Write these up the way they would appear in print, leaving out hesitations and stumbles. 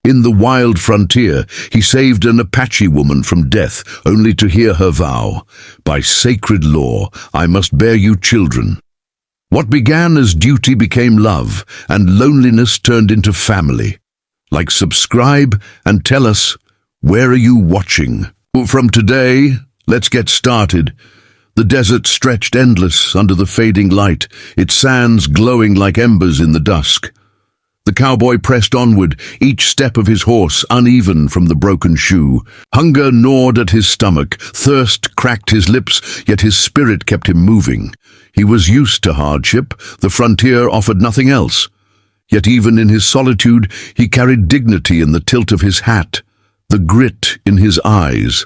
In the wild frontier, he saved an Apache woman from death, only to hear her vow, "By sacred law, I must bear you children." What began as duty became love, and loneliness turned into family. Like, subscribe, and tell us, where are you watching? From today, let's get started. The desert stretched endless under the fading light, its sands glowing like embers in the dusk. The cowboy pressed onward, each step of his horse uneven from the broken shoe. Hunger gnawed at his stomach, thirst cracked his lips, yet his spirit kept him moving. He was used to hardship, the frontier offered nothing else. Yet even in his solitude, he carried dignity in the tilt of his hat, the grit in his eyes.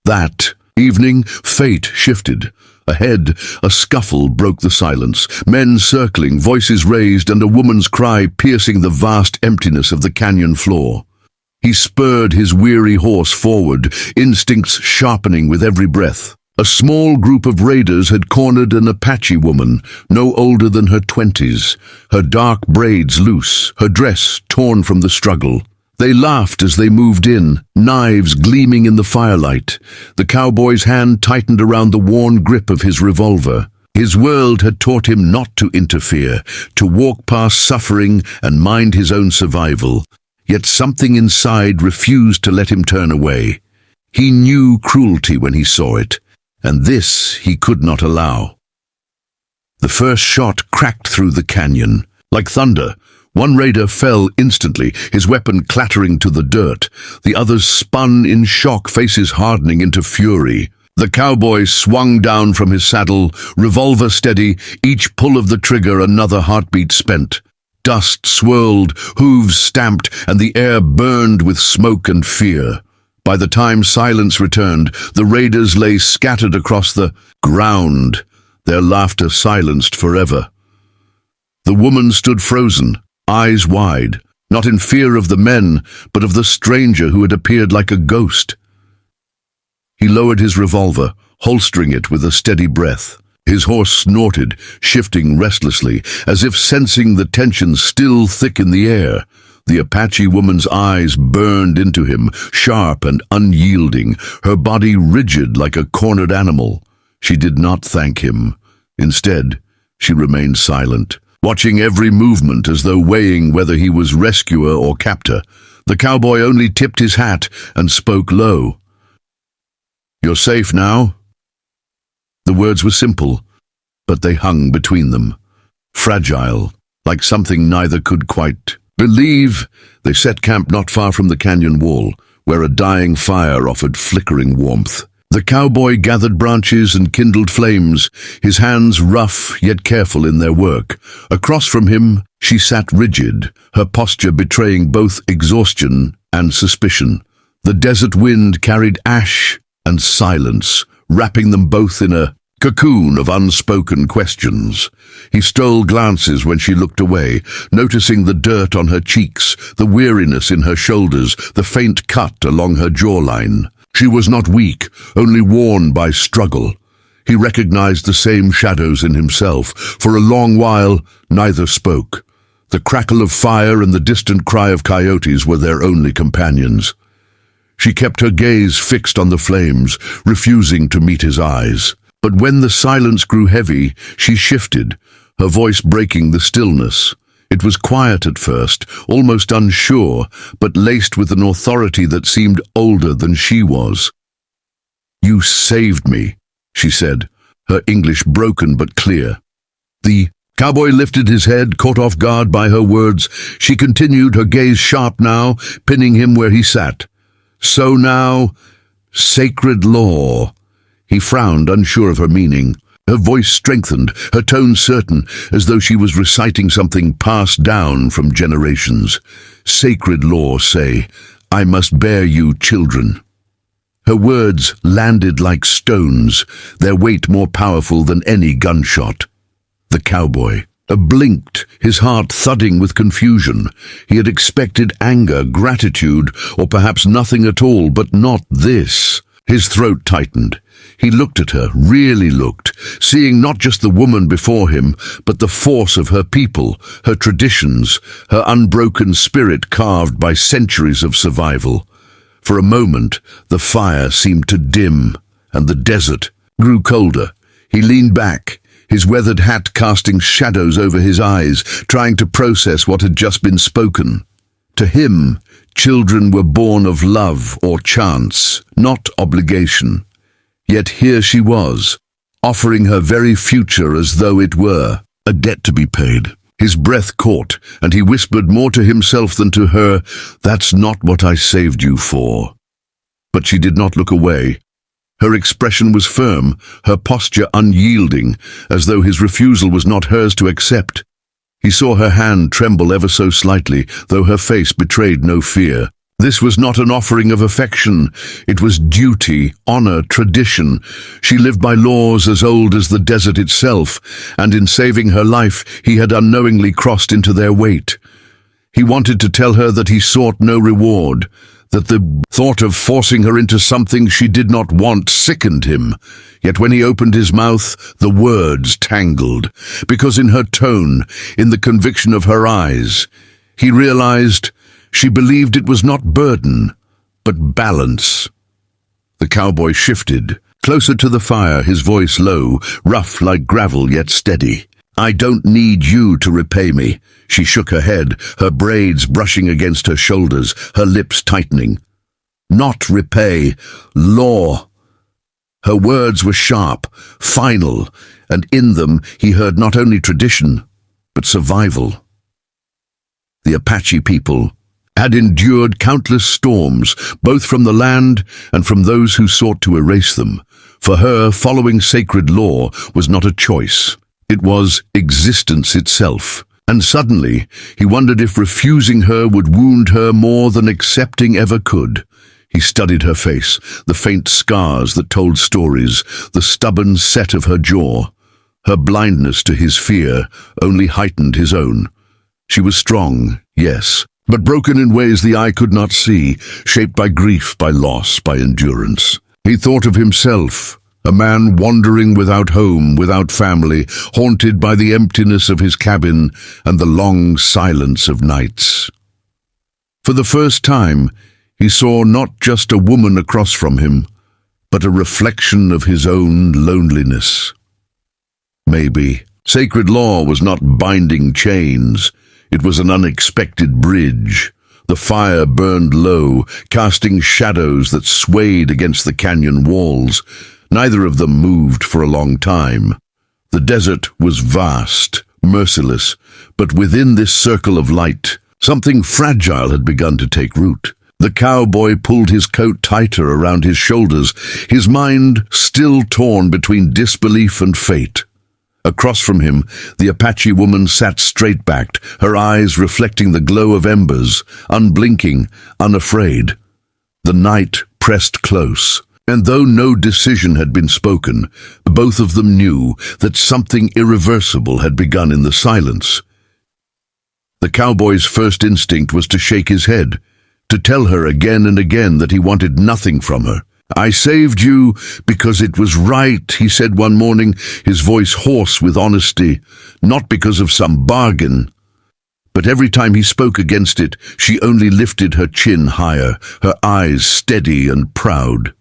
That evening, fate shifted. Ahead, a scuffle broke the silence, men circling, voices raised, and a woman's cry piercing the vast emptiness of the canyon floor. He spurred his weary horse forward, instincts sharpening with every breath. A small group of raiders had cornered an Apache woman, no older than her 20s, her dark braids loose, her dress torn from the struggle. They laughed as they moved in, knives gleaming in the firelight. The cowboy's hand tightened around the worn grip of his revolver. His world had taught him not to interfere, to walk past suffering and mind his own survival. Yet something inside refused to let him turn away. He knew cruelty when he saw it, and this he could not allow. The first shot cracked through the canyon. Like thunder, one raider fell instantly, his weapon clattering to the dirt. The others spun in shock, faces hardening into fury. The cowboy swung down from his saddle, revolver steady, each pull of the trigger another heartbeat spent. Dust swirled, hooves stamped, and the air burned with smoke and fear. By the time silence returned, the raiders lay scattered across the ground, their laughter silenced forever. The woman stood frozen, eyes wide, not in fear of the men, but of the stranger who had appeared like a ghost. He lowered his revolver, holstering it with a steady breath. His horse snorted, shifting restlessly, as if sensing the tension still thick in the air. The Apache woman's eyes burned into him, sharp and unyielding, her body rigid like a cornered animal. She did not thank him. Instead, she remained silent, watching every movement as though weighing whether he was rescuer or captor. The cowboy only tipped his hat and spoke low. "You're safe now?" The words were simple, but they hung between them. Fragile, like something neither could quite believe. They set camp not far from the canyon wall, where a dying fire offered flickering warmth. The cowboy gathered branches and kindled flames, his hands rough yet careful in their work. Across from him, she sat rigid, her posture betraying both exhaustion and suspicion. The desert wind carried ash and silence, wrapping them both in a cocoon of unspoken questions. He stole glances when she looked away, noticing the dirt on her cheeks, the weariness in her shoulders, the faint cut along her jawline. She was not weak, only worn by struggle. He recognized the same shadows in himself. For a long while, neither spoke. The crackle of fire and the distant cry of coyotes were their only companions. She kept her gaze fixed on the flames, refusing to meet his eyes. But when the silence grew heavy, she shifted, her voice breaking the stillness. It was quiet at first, almost unsure, but laced with an authority that seemed older than she was. "You saved me," she said, her English broken but clear. The cowboy lifted his head, caught off guard by her words. She continued, her gaze sharp now, pinning him where he sat. "So now, sacred law." He frowned, unsure of her meaning. Her voice strengthened, her tone certain, as though she was reciting something passed down from generations. "Sacred law say, I must bear you children." Her words landed like stones, their weight more powerful than any gunshot. The cowboy blinked, his heart thudding with confusion. He had expected anger, gratitude, or perhaps nothing at all, but not this. His throat tightened. He looked at her, really looked, seeing not just the woman before him, but the force of her people, her traditions, her unbroken spirit carved by centuries of survival. For a moment, the fire seemed to dim, and the desert grew colder. He leaned back, his weathered hat casting shadows over his eyes, trying to process what had just been spoken. To him, children were born of love or chance, not obligation. Yet here she was, offering her very future as though it were a debt to be paid. His breath caught, and he whispered more to himself than to her, "That's not what I saved you for." But she did not look away. Her expression was firm, her posture unyielding, as though his refusal was not hers to accept. He saw her hand tremble ever so slightly, though her face betrayed no fear. This was not an offering of affection. It was duty, honor, tradition. She lived by laws as old as the desert itself, and in saving her life, he had unknowingly crossed into their weight. He wanted to tell her that he sought no reward, that the thought of forcing her into something she did not want sickened him. Yet when he opened his mouth, the words tangled, because in her tone, in the conviction of her eyes, he realized she believed it was not burden, but balance. The cowboy shifted, closer to the fire, his voice low, rough like gravel yet steady. "I don't need you to repay me." She shook her head, her braids brushing against her shoulders, her lips tightening. "Not repay, law." Her words were sharp, final, and in them he heard not only tradition, but survival. The Apache people had endured countless storms, both from the land and from those who sought to erase them. For her, following sacred law was not a choice. It was existence itself. And suddenly, he wondered if refusing her would wound her more than accepting ever could. He studied her face, the faint scars that told stories, the stubborn set of her jaw. Her blindness to his fear only heightened his own. She was strong, yes, but broken in ways the eye could not see, shaped by grief, by loss, by endurance. He thought of himself, a man wandering without home, without family, haunted by the emptiness of his cabin and the long silence of nights. For the first time, he saw not just a woman across from him, but a reflection of his own loneliness. Maybe sacred law was not binding chains. It was an unexpected bridge. The fire burned low, casting shadows that swayed against the canyon walls. Neither of them moved for a long time. The desert was vast, merciless, but within this circle of light, something fragile had begun to take root. The cowboy pulled his coat tighter around his shoulders, his mind still torn between disbelief and fate. Across from him, the Apache woman sat straight-backed, her eyes reflecting the glow of embers, unblinking, unafraid. The night pressed close, and though no decision had been spoken, both of them knew that something irreversible had begun in the silence. The cowboy's first instinct was to shake his head, to tell her again and again that he wanted nothing from her. "I saved you because it was right," he said one morning, his voice hoarse with honesty, "not because of some bargain." But every time he spoke against it, she only lifted her chin higher, her eyes steady and proud.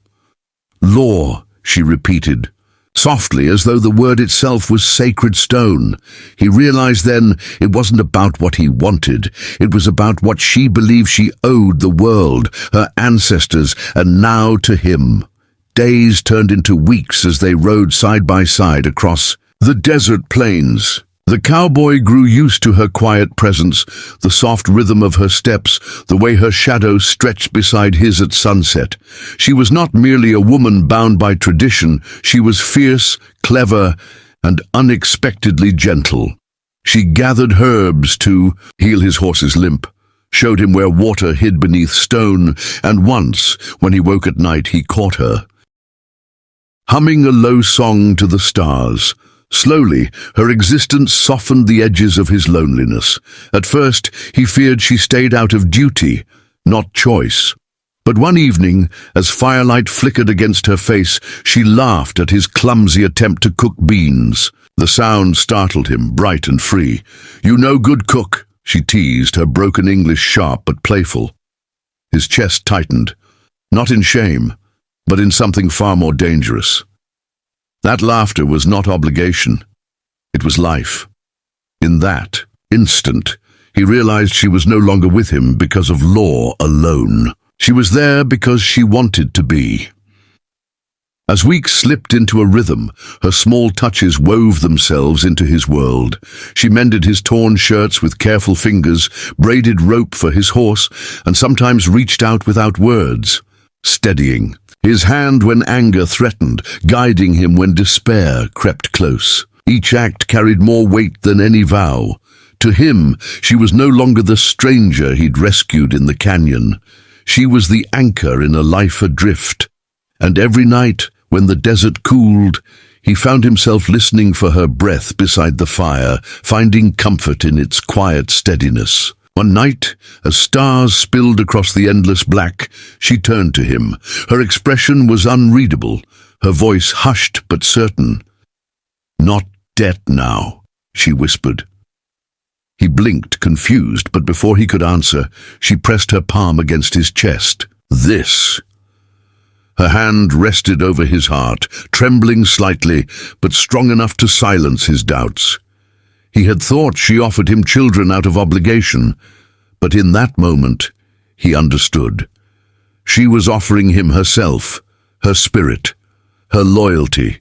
"Law," she repeated, softly as though the word itself was sacred stone. He realized then it wasn't about what he wanted. It was about what she believed she owed the world, her ancestors, and now to him. Days turned into weeks as they rode side by side across the desert plains. The cowboy grew used to her quiet presence, the soft rhythm of her steps, the way her shadow stretched beside his at sunset. She was not merely a woman bound by tradition, she was fierce, clever, and unexpectedly gentle. She gathered herbs to heal his horse's limp, showed him where water hid beneath stone, and once, when he woke at night, he caught her, humming a low song to the stars. Slowly, her existence softened the edges of his loneliness. At first, he feared she stayed out of duty, not choice. But one evening, as firelight flickered against her face, she laughed at his clumsy attempt to cook beans. The sound startled him, bright and free. "You no good cook," she teased, her broken English sharp but playful. His chest tightened, not in shame, but in something far more dangerous. That laughter was not obligation. It was life. In that instant, he realized she was no longer with him because of law alone. She was there because she wanted to be. As weeks slipped into a rhythm, her small touches wove themselves into his world. She mended his torn shirts with careful fingers, braided rope for his horse, and sometimes reached out without words, steadying his hand when anger threatened, guiding him when despair crept close. Each act carried more weight than any vow. To him, she was no longer the stranger he'd rescued in the canyon. She was the anchor in a life adrift. And every night, when the desert cooled, he found himself listening for her breath beside the fire, finding comfort in its quiet steadiness. One night, as stars spilled across the endless black, she turned to him. Her expression was unreadable, her voice hushed but certain. "Not dead now," she whispered. He blinked, confused, but before he could answer, she pressed her palm against his chest. "This." Her hand rested over his heart, trembling slightly, but strong enough to silence his doubts. He had thought she offered him children out of obligation, but in that moment, he understood. She was offering him herself, her spirit, her loyalty.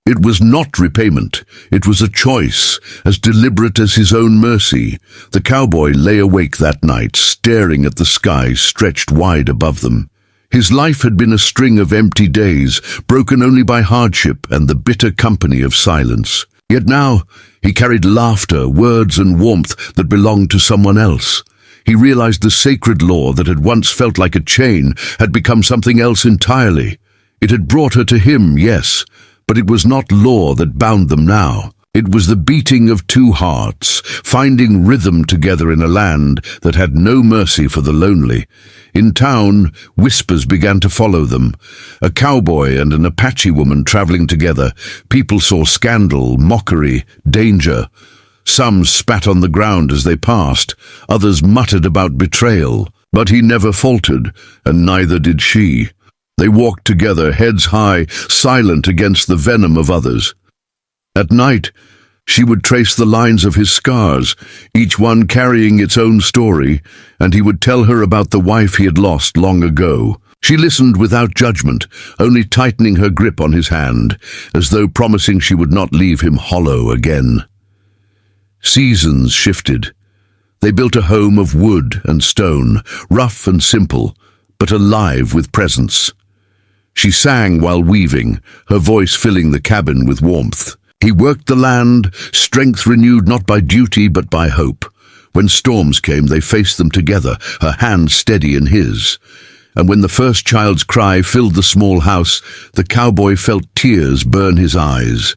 It was not repayment, it was a choice, as deliberate as his own mercy. The cowboy lay awake that night, staring at the sky stretched wide above them. His life had been a string of empty days, broken only by hardship and the bitter company of silence. Yet now, he carried laughter, words and warmth that belonged to someone else. He realized the sacred law that had once felt like a chain had become something else entirely. It had brought her to him, yes, but it was not law that bound them now. It was the beating of two hearts, finding rhythm together in a land that had no mercy for the lonely. In town, whispers began to follow them. A cowboy and an Apache woman traveling together. People saw scandal, mockery, danger. Some spat on the ground as they passed. Others muttered about betrayal. But he never faltered, and neither did she. They walked together, heads high, silent against the venom of others. At night, she would trace the lines of his scars, each one carrying its own story, and he would tell her about the wife he had lost long ago. She listened without judgment, only tightening her grip on his hand, as though promising she would not leave him hollow again. Seasons shifted. They built a home of wood and stone, rough and simple, but alive with presence. She sang while weaving, her voice filling the cabin with warmth. He worked the land, strength renewed not by duty but by hope. When storms came, they faced them together, her hand steady in his. And when the first child's cry filled the small house, the cowboy felt tears burn his eyes.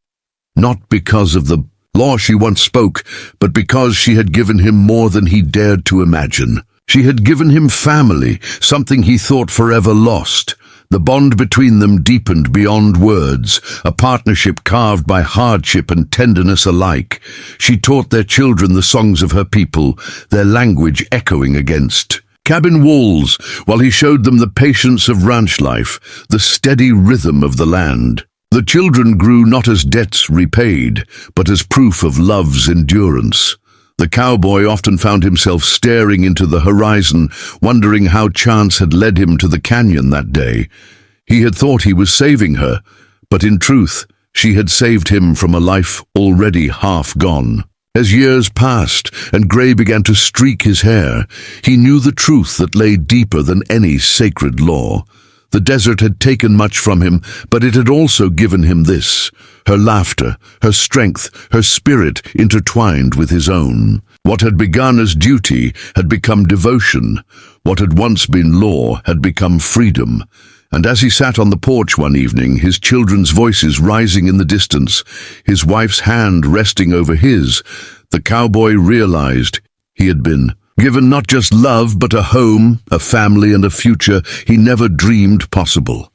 Not because of the law she once spoke, but because she had given him more than he dared to imagine. She had given him family, something he thought forever lost. The bond between them deepened beyond words, a partnership carved by hardship and tenderness alike. She taught their children the songs of her people, their language echoing against cabin walls, while he showed them the patience of ranch life, the steady rhythm of the land. The children grew not as debts repaid, but as proof of love's endurance. The cowboy often found himself staring into the horizon, wondering how chance had led him to the canyon that day. He had thought he was saving her, but in truth, she had saved him from a life already half gone. As years passed and grey began to streak his hair, he knew the truth that lay deeper than any sacred law. The desert had taken much from him, but it had also given him this: her laughter, her strength, her spirit intertwined with his own. What had begun as duty had become devotion. What had once been law had become freedom. And as he sat on the porch one evening, his children's voices rising in the distance, his wife's hand resting over his, the cowboy realized he had been given not just love but a home, a family and a future he never dreamed possible.